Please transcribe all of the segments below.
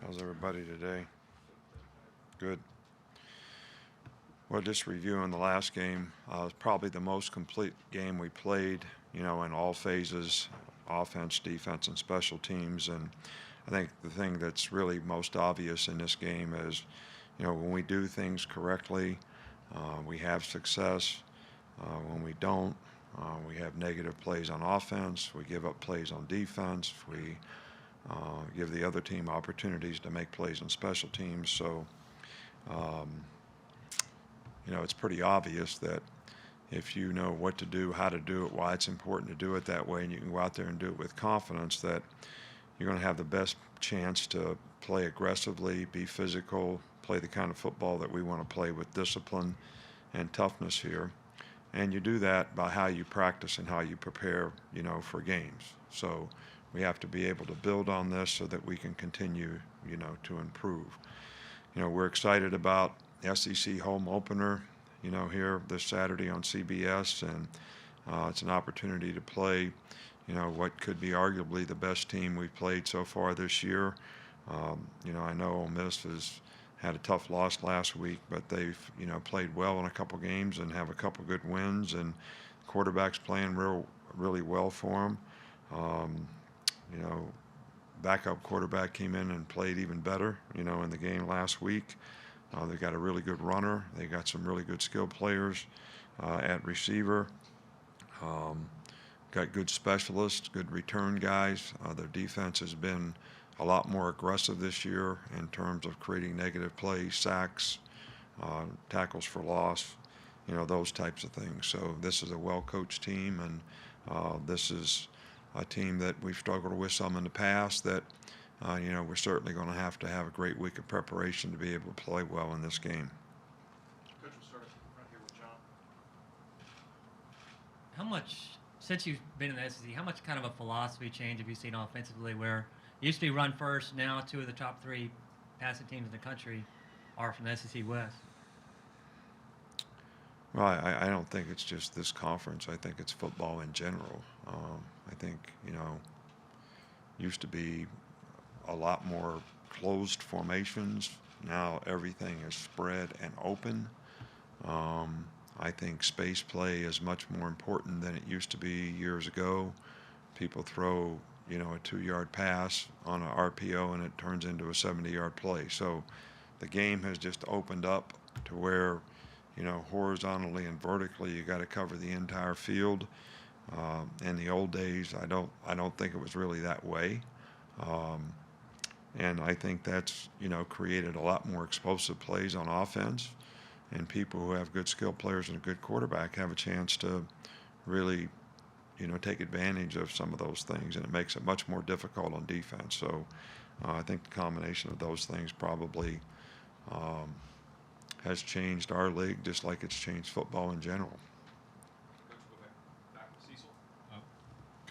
How's everybody today? Good. Well, just reviewing the last game, it's probably the most complete game we played, in all phases, offense, defense, and special teams. And I think the thing that's really most obvious in this game is, when we do things correctly, we have success. When we don't, we have negative plays on offense. We give up plays on defense. We give the other team opportunities to make plays on special teams. So, um, it's pretty obvious that if you know what to do, how to do it, why it's important to do it that way, and you can go out there and do it with confidence, that you're going to have the best chance to play aggressively, be physical, play the kind of football that we want to play with discipline and toughness here. And you do that by how you practice and how you prepare, for games. So we have to be able to build on this so that we can continue, to improve. We're excited about SEC home opener, here this Saturday on CBS, and it's an opportunity to play, what could be arguably the best team we've played so far this year. I know Ole Miss has had a tough loss last week, but they've, played well in a couple games and have a couple good wins, and quarterback's playing really well for them. You know, backup quarterback came in and played even better, in the game last week. They got a really good runner. They got some really good skilled players at receiver. Got good specialists, good return guys. Their defense has been a lot more aggressive this year in terms of creating negative plays, sacks, tackles for loss, those types of things. So this is a well-coached team, and this is a team that we've struggled with some in the past that, we're certainly going to have a great week of preparation to be able to play well in this game. Coach, we'll start right here with John. How much, since you've been in the SEC, how much kind of a philosophy change have you seen offensively where it used to be run first, now two of the top three passing teams in the country are from the SEC West? Well, I don't think it's just this conference. I think it's football in general. I think, used to be a lot more closed formations. Now everything is spread and open. I think space play is much more important than it used to be years ago. People throw, a 2-yard pass on an RPO and it turns into a 70-yard play. So the game has just opened up to where, horizontally and vertically, you got to cover the entire field. In the old days, I don't think it was really that way. And I think that's, created a lot more explosive plays on offense. And people who have good skill players and a good quarterback have a chance to really, take advantage of some of those things. And it makes it much more difficult on defense. So I think the combination of those things probably has changed our league just like it's changed football in general. Coach, go back to Cecil.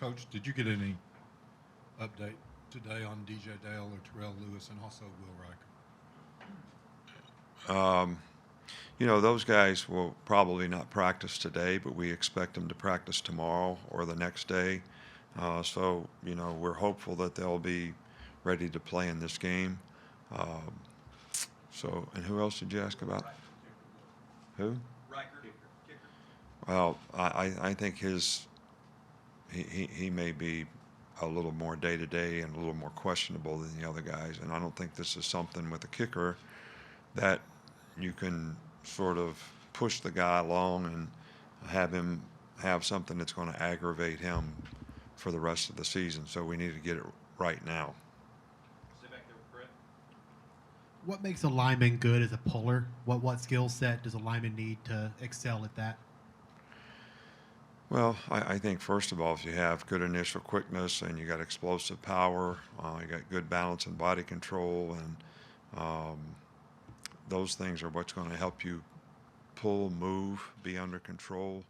Coach, did you get any update today on DJ Dale or Terrell Lewis and also Will Riker? Those guys will probably not practice today, but we expect them to practice tomorrow or the next day. So, we're hopeful that they'll be ready to play in this game. And who else did you ask about? Who? Riker, kicker. Well, I think he may be a little more day-to-day and a little more questionable than the other guys. And I don't think this is something with the kicker that you can sort of push the guy along and have him have something that's going to aggravate him for the rest of the season. So we need to get it right now. Stay back there with Brett. What makes a lineman good as a puller? What skill set does a lineman need to excel at that? Well, I think first of all, if you have good initial quickness and you got explosive power, you got good balance and body control, and those things are what's going to help you pull, move, be under control.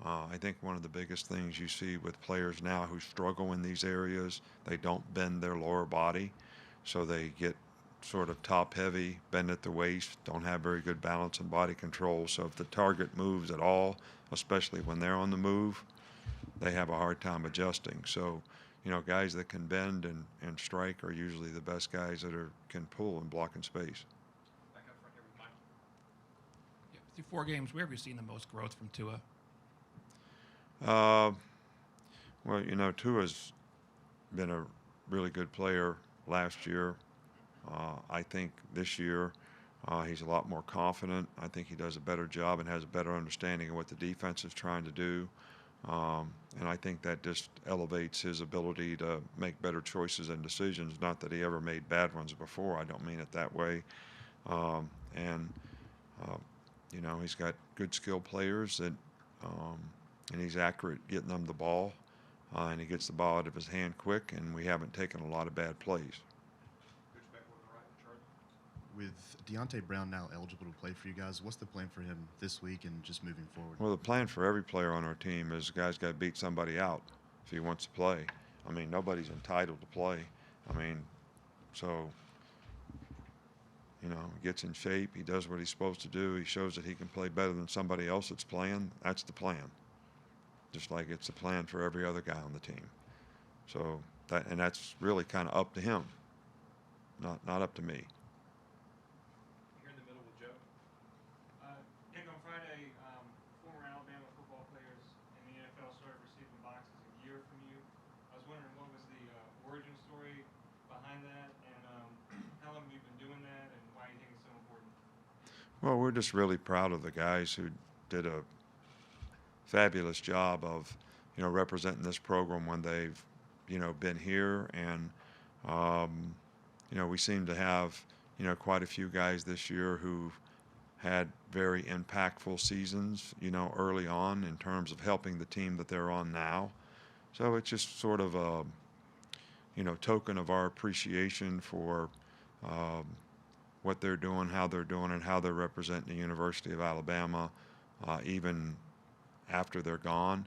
I think one of the biggest things you see with players now who struggle in these areas, they don't bend their lower body, so they get sort of top heavy, bend at the waist, don't have very good balance and body control. So if the target moves at all, especially when they're on the move, they have a hard time adjusting. So guys that can bend and strike are usually the best guys that can pull and block in space. Back up front here with Mike. Yeah, through 4 games, where have you seen the most growth from Tua? Well, Tua's been a really good player last year. I think this year he's a lot more confident. I think he does a better job and has a better understanding of what the defense is trying to do. And I think that just elevates his ability to make better choices and decisions. Not that he ever made bad ones before. I don't mean it that way. And he's got good skilled players and he's accurate getting them the ball. And he gets the ball out of his hand quick, and we haven't taken a lot of bad plays. Coach back over to the right with Charlie. With Deontay Brown now eligible to play for you guys, what's the plan for him this week and just moving forward? Well, the plan for every player on our team is the guy's got to beat somebody out if he wants to play. I mean, nobody's entitled to play. I mean, so, he gets in shape. He does what he's supposed to do. He shows that he can play better than somebody else that's playing. That's the plan. Just like it's a plan for every other guy on the team. So that's really kind of up to him, not up to me. Here in the middle with Joe. Nick, on Friday, former Alabama football players in the NFL started receiving boxes of gear from you. I was wondering what was the origin story behind that, and how long have you been doing that, and why you think it's so important? Well, we're just really proud of the guys who did a fabulous job of, representing this program when they've, been here. And, we seem to have, quite a few guys this year who've had very impactful seasons, early on in terms of helping the team that they're on now. So it's just sort of a, token of our appreciation for what they're doing, how they're doing, and how they're representing the University of Alabama, even after they're gone,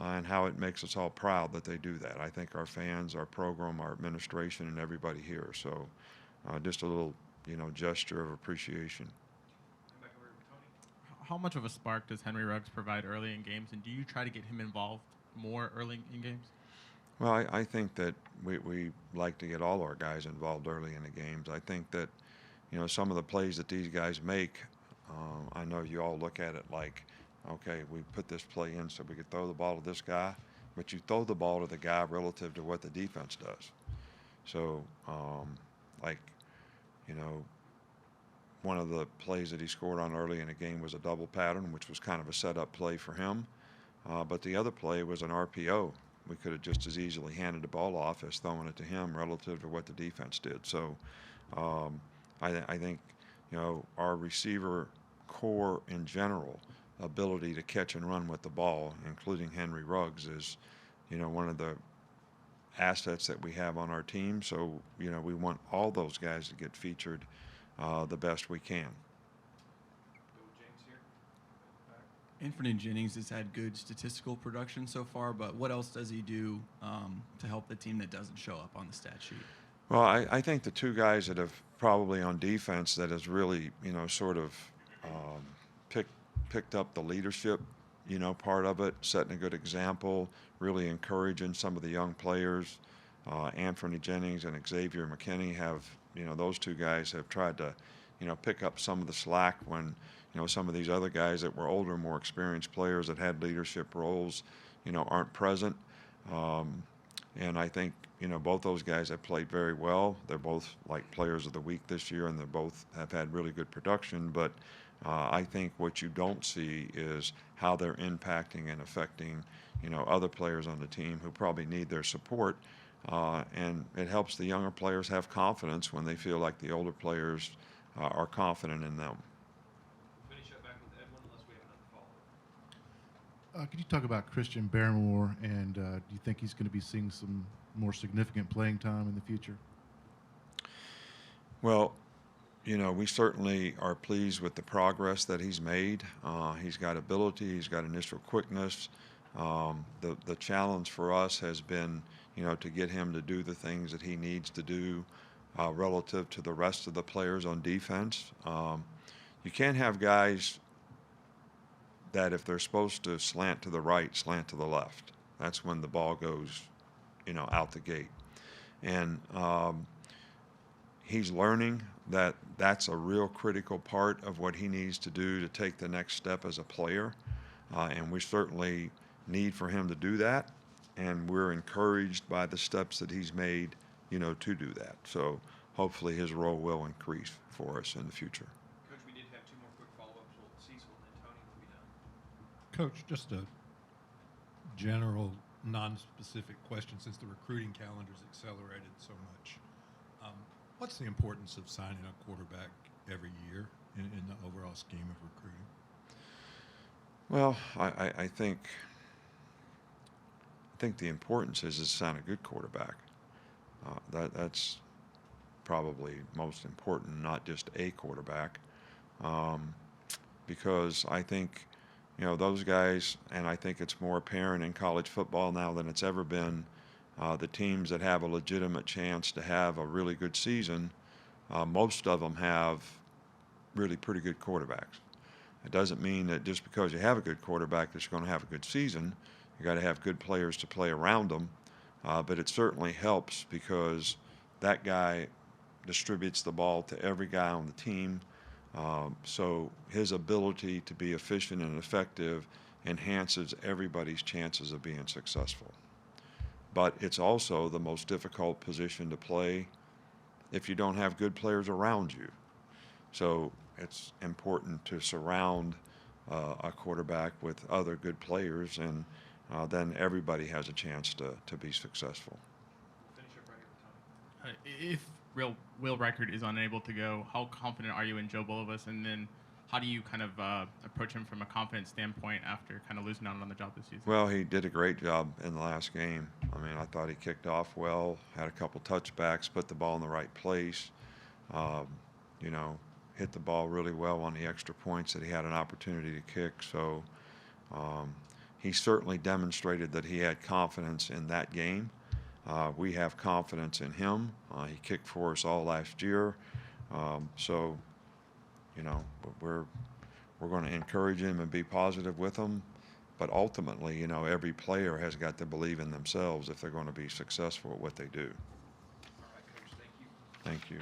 and how it makes us all proud that they do that. I think our fans, our program, our administration, and everybody here. So just a little, gesture of appreciation. And back over here with Tony. How much of a spark does Henry Ruggs provide early in games, and do you try to get him involved more early in games? Well, I think that we like to get all our guys involved early in the games. I think that, some of the plays that these guys make, I know you all look at it like, okay, we put this play in so we could throw the ball to this guy, but you throw the ball to the guy relative to what the defense does. So, one of the plays that he scored on early in the game was a double pattern, which was kind of a setup play for him. But the other play was an RPO. We could have just as easily handed the ball off as throwing it to him relative to what the defense did. So I think, our receiver core in general, ability to catch and run with the ball, including Henry Ruggs, is, one of the assets that we have on our team. So, we want all those guys to get featured the best we can. Go with James here. Back. Anthony Jennings has had good statistical production so far, but what else does he do to help the team that doesn't show up on the stat sheet? Well, I think the two guys that have probably on defense that has really, sort of picked up the leadership, part of it, setting a good example, really encouraging some of the young players. Anthony Jennings and Xavier McKinney have, those two guys have tried to, pick up some of the slack when, some of these other guys that were older, more experienced players that had leadership roles, aren't present. And I think, both those guys have played very well. They're both like players of the week this year, and they both have had really good production. But I think what you don't see is how they're impacting and affecting, other players on the team who probably need their support. And it helps the younger players have confidence when they feel like the older players are confident in them. We'll finish up back with Edwin unless we have another follow-up. Could you talk about Christian Barrymore, and do you think he's going to be seeing some more significant playing time in the future? Well, we certainly are pleased with the progress that he's made. He's got ability, he's got initial quickness. The challenge for us has been, to get him to do the things that he needs to do relative to the rest of the players on defense. You can't have guys that if they're supposed to slant to the right, slant to the left. That's when the ball goes, out the gate. And he's learning that that's a real critical part of what he needs to do to take the next step as a player. And we certainly need for him to do that. And we're encouraged by the steps that he's made, to do that. So hopefully his role will increase for us in the future. Coach, we did have two more quick follow-ups. Cecil and then Tony will be done. Coach, just a general, non-specific question since the recruiting calendar's accelerated so much. What's the importance of signing a quarterback every year in the overall scheme of recruiting? Well, I think the importance is to sign a good quarterback. That's probably most important, not just a quarterback, because I think those guys, and I think it's more apparent in college football now than it's ever been. The teams that have a legitimate chance to have a really good season, most of them have really pretty good quarterbacks. It doesn't mean that just because you have a good quarterback that you're going to have a good season. You got to have good players to play around them, but it certainly helps because that guy distributes the ball to every guy on the team. So his ability to be efficient and effective enhances everybody's chances of being successful. But it's also the most difficult position to play if you don't have good players around you. So it's important to surround a quarterback with other good players, and then everybody has a chance to be successful. We'll finish up right here with Tony. If Will Reichard is unable to go, how confident are you in Joe Bulovas? And then how do you kind of approach him from a confidence standpoint after kind of losing out on the job this season? Well, he did a great job in the last game. I mean, I thought he kicked off well, had a couple touchbacks, put the ball in the right place, hit the ball really well on the extra points that he had an opportunity to kick. So he certainly demonstrated that he had confidence in that game. We have confidence in him. He kicked for us all last year. So we're going to encourage him and be positive with him. But ultimately, every player has got to believe in themselves if they're going to be successful at what they do. All right, Coach, thank you. Thank you.